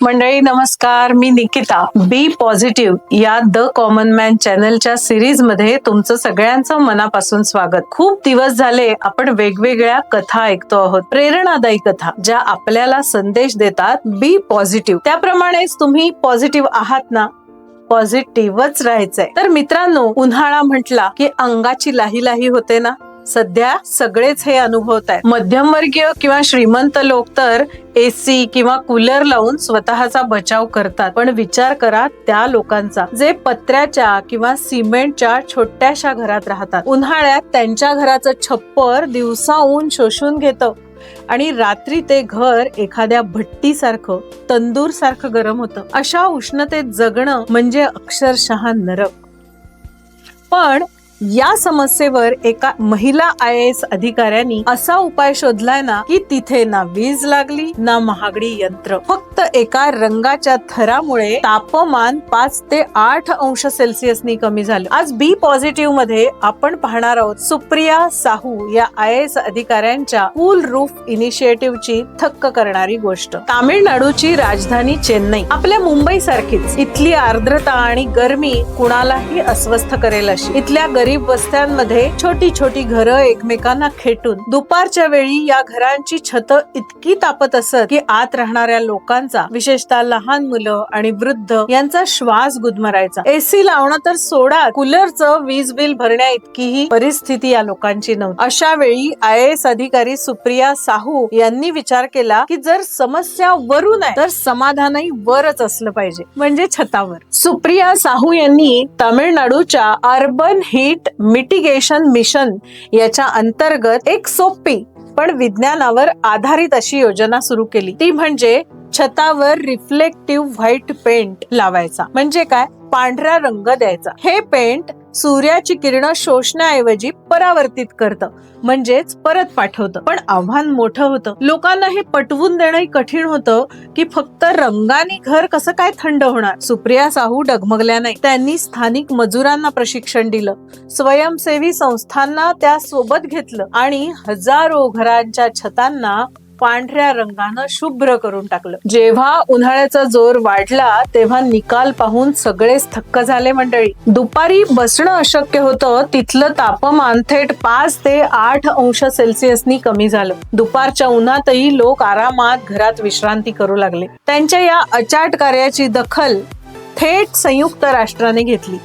मंडळी नमस्कार, मी निकिता. बी पॉझिटिव्ह या द कॉमन मॅन चॅनलच्या सिरीज मध्ये तुमचं सगळ्यांचं मनापासून स्वागत. खूप दिवस झाले आपण वेगवेगळ्या कथा ऐकतो आहोत, प्रेरणादायी कथा ज्या आपल्याला संदेश देतात. बी पॉझिटिव्ह. त्याप्रमाणेच तुम्ही पॉझिटिव्ह आहात ना? पॉझिटिव्हच राहायचंय. तर मित्रांनो, उन्हाळा म्हटला की अंगाची लाही लाही होते ना? सध्या सगळेच हे अनुभवत आहेत. मध्यमवर्गीय किंवा श्रीमंत लोक तर एसी किंवा कूलर लावून स्वतःचा बचाव करतात, पण विचार करा त्या लोकांचा जे पत्र्याच्या किंवा सिमेंटच्या छोट्याशा घरात राहतात. उन्हाळ्यात त्यांच्या घराचं छप्पर दिवसा ऊन शोषून घेतं आणि रात्री ते घर एखाद्या भट्टीसारखं, तंदूर सारखं गरम होतं. अशा उष्णतेत जगणं म्हणजे अक्षरशः नरक. पण या समस्येवर एका महिला IAS अधिकाऱ्यांनी असा उपाय शोधलाय ना की तिथे ना वीज लागली ना महागडी यंत्र. फक्त एका रंगाच्या थरामुळे तापमान 5 ते 8 अंश सेल्सिअसनी कमी झालं. आज बी पॉझिटिव्ह मध्ये आपण पाहणार आहोत सुप्रिया साहू या IAS अधिकाऱ्यांच्या कूल रूफ इनिशिएटिव्हची थक्क करणारी गोष्ट. तामिळनाडूची राजधानी चेन्नई आपल्या मुंबई सारखीच. इथली आर्द्रता आणि गरमी कुणालाही अस्वस्थ करेल अशी. इथल्या गरीब वस्त्यांमध्ये छोटी छोटी घरं एकमेकांना खेटून दुपारच्या वेळी या घरांची छतं इतकी तापत असत की आत राहणाऱ्या लोकांचा, विशेषतः लहान मुलं आणि वृद्ध यांचा श्वास गुदमरायचा. एसी लावणं तर सोडा, कूलरचं वीज बिल भरण्या इतकीही परिस्थिती या लोकांची नव्हती. अशा वेळी IAS अधिकारी सुप्रिया साहू यांनी विचार केला की जर समस्या वरून आहे तर समाधानही वरच असलं पाहिजे, म्हणजे छतावर. सुप्रिया साहू यांनी तामिळनाडूच्या अर्बन हीट मिटिगेशन मिशन याच्या अंतर्गत एक सोपी पण विज्ञानावर आधारित अशी योजना सुरू केली. ती म्हणजे छतावर रिफ्लेक्टिव्ह व्हाईट पेंट लावायचा. म्हणजे काय? पांढरा रंग द्यायचा. हे पेंट सूर्याची किरण शोषण्याऐवजी परावर्तित करतं, म्हणजेच परत पाठवतं. पण आव्हान मोठं होतं. लोकांना हे पटवून देणं कठीण होतं की फक्त रंगाने घर कसं काय थंड होणार. सुप्रिया साहू डगमगल्या नाही. त्यांनी स्थानिक मजुरांना प्रशिक्षण दिलं, स्वयंसेवी संस्थांना त्या सोबत घेतलं आणि हजारो घरांच्या छतांना पांढऱ्या रंगानं शुभ्र करून टाकलं. जेव्हा उन्हाळ्याचा जोर वाढला तेव्हा निकाल पाहून सगळेच थक्क झाले मंडळी. दुपारी बसणं अशक्य होतं तिथलं तापमान थेट 5 ते 8 अंश सेल्सिअसनी कमी झालं. दुपारच्या उन्हातही लोक आरामात घरात विश्रांती करू लागले. त्यांच्या या अचाट कार्याची दखल थेट संयुक्त राष्ट्राने घेतली.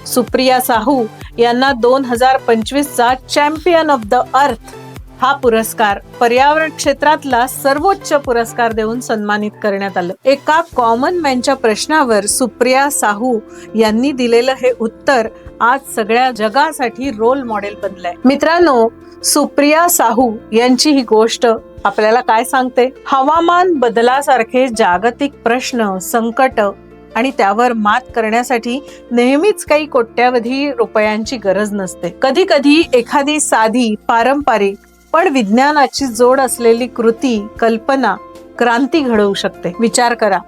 सुप्रिया साहू यांना 2025 चा चॅम्पियन ऑफ द अर्थ हा पुरस्कार, पर्यावरण क्षेत्रातला सर्वोच्च पुरस्कार देऊन सन्मानित करण्यात आलं. एका कॉमन मॅनच्या प्रश्नावर सुप्रिया साहू यांनी दिलेलं हे उत्तर आज सगळ्या जगासाठी रोल मॉडेल बनलंय. मित्रांनो, सुप्रिया साहू यांची ही गोष्ट आपल्याला काय सांगते? हवामान बदलासारखे जागतिक प्रश्न, संकट आणि त्यावर मात करण्यासाठी नेहमीच काही कोट्यावधी रुपयांची गरज नसते. कधी कधी एखादी साधी, पारंपरिक पण विज्ञानाची जोड असलेली कृती, कल्पना क्रांती घडवू शकते. विचार करा,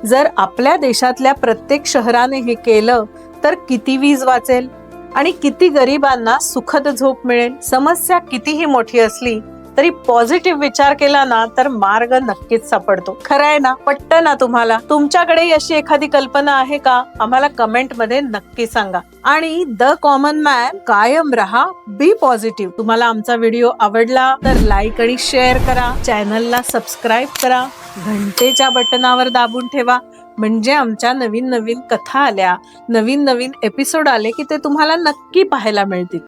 जर आपल्या देशातल्या प्रत्येक शहराने हे केलं तर किती वीज वाचेल आणि किती गरिबांना सुखद झोप मिळेल. समस्या कितीही मोठी असली तरी पॉझिटिव्ह विचार केला ना तर मार्ग नक्कीच सापडतो. खरं आहे ना? पटतं ना तुम्हाला? तुमच्याकडे अशी एखादी कल्पना आहे का? आम्हाला कमेंट मध्ये नक्की सांगा. आणि द कॉमन मॅन कायम रहा बी पॉझिटिव्ह. तुम्हाला आमचा व्हिडिओ आवडला तर लाईक आणि शेअर करा, चॅनलला सबस्क्राईब करा, घंटेच्या बटनावर दाबून ठेवा, म्हणजे आमच्या नवीन नवीन कथा आल्या, नवीन नवीन एपिसोड आले की ते तुम्हाला नक्की पाहायला मिळतील.